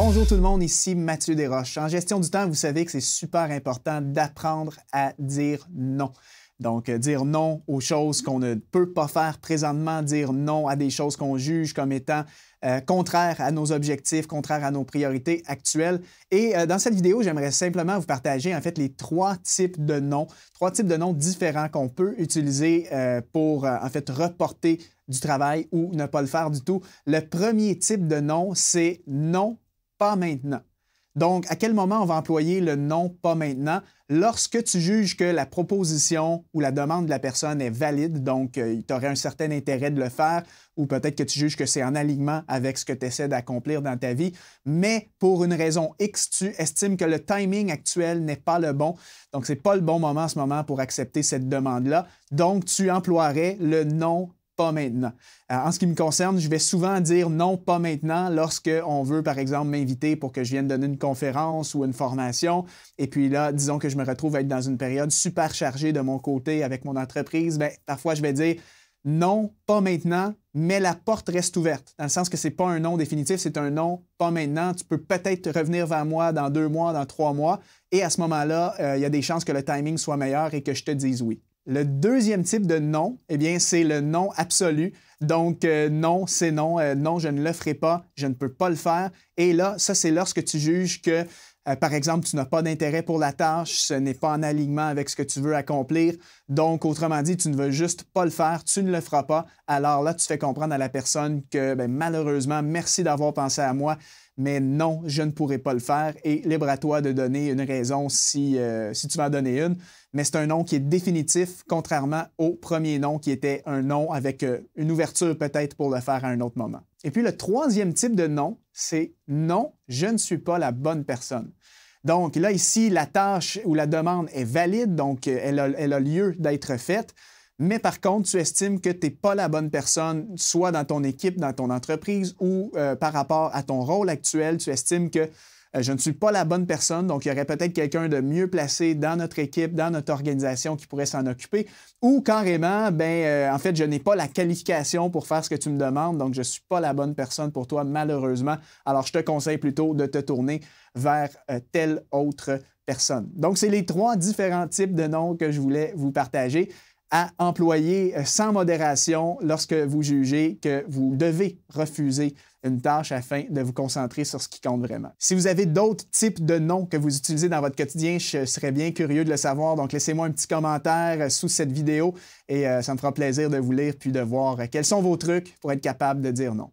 Bonjour tout le monde, ici Mathieu Desroches. En gestion du temps, vous savez que c'est super important d'apprendre à dire non. Donc, dire non aux choses qu'on ne peut pas faire présentement, dire non à des choses qu'on juge comme étant contraires à nos objectifs, contraires à nos priorités actuelles. Et dans cette vidéo, j'aimerais simplement vous partager en fait les trois types de non différents qu'on peut utiliser pour en fait reporter du travail ou ne pas le faire du tout. Le premier type de non, c'est non, pas maintenant. Donc, à quel moment on va employer le non, pas maintenant? Lorsque tu juges que la proposition ou la demande de la personne est valide, donc tu aurais un certain intérêt de le faire, ou peut-être que tu juges que c'est en alignement avec ce que tu essaies d'accomplir dans ta vie, mais pour une raison X, tu estimes que le timing actuel n'est pas le bon. Donc, ce n'est pas le bon moment en ce moment pour accepter cette demande-là. Donc, tu emploierais le non, pas maintenant. En ce qui me concerne, je vais souvent dire non, pas maintenant lorsqu'on veut, par exemple, m'inviter pour que je vienne donner une conférence ou une formation. Et puis là, disons que je me retrouve à être dans une période super chargée de mon côté avec mon entreprise. Bien, parfois, je vais dire non, pas maintenant, mais la porte reste ouverte. Dans le sens que ce n'est pas un non définitif, c'est un non, pas maintenant. Tu peux peut-être revenir vers moi dans 2 mois, dans 3 mois. Et à ce moment-là, il y a des chances que le timing soit meilleur et que je te dise oui. Le deuxième type de non, eh bien, c'est le non absolu. Donc, non, c'est non. Non, je ne le ferai pas. Je ne peux pas le faire. Et là, ça, c'est lorsque tu juges que, par exemple, tu n'as pas d'intérêt pour la tâche, ce n'est pas en alignement avec ce que tu veux accomplir. Donc, autrement dit, tu ne veux juste pas le faire, tu ne le feras pas. Alors là, tu fais comprendre à la personne que, bien, malheureusement, merci d'avoir pensé à moi, mais non, je ne pourrai pas le faire et libre à toi de donner une raison si tu vas en donner une. Mais c'est un non qui est définitif, contrairement au premier non qui était un non avec une ouverture peut-être pour le faire à un autre moment. Et puis le troisième type de non, c'est non, je ne suis pas la bonne personne. Donc là, ici, la tâche ou la demande est valide, donc elle a lieu d'être faite. Mais par contre, tu estimes que tu n'es pas la bonne personne, soit dans ton équipe, dans ton entreprise ou par rapport à ton rôle actuel, tu estimes que je ne suis pas la bonne personne, donc il y aurait peut-être quelqu'un de mieux placé dans notre équipe, dans notre organisation qui pourrait s'en occuper, ou carrément, en fait, je n'ai pas la qualification pour faire ce que tu me demandes, donc je ne suis pas la bonne personne pour toi, malheureusement. Alors, je te conseille plutôt de te tourner vers telle autre personne. Donc, c'est les 3 différents types de noms que je voulais vous partager à employer sans modération lorsque vous jugez que vous devez refuser une tâche afin de vous concentrer sur ce qui compte vraiment. Si vous avez d'autres types de noms que vous utilisez dans votre quotidien, je serais bien curieux de le savoir. Donc, laissez-moi un petit commentaire sous cette vidéo et ça me fera plaisir de vous lire puis de voir quels sont vos trucs pour être capable de dire non.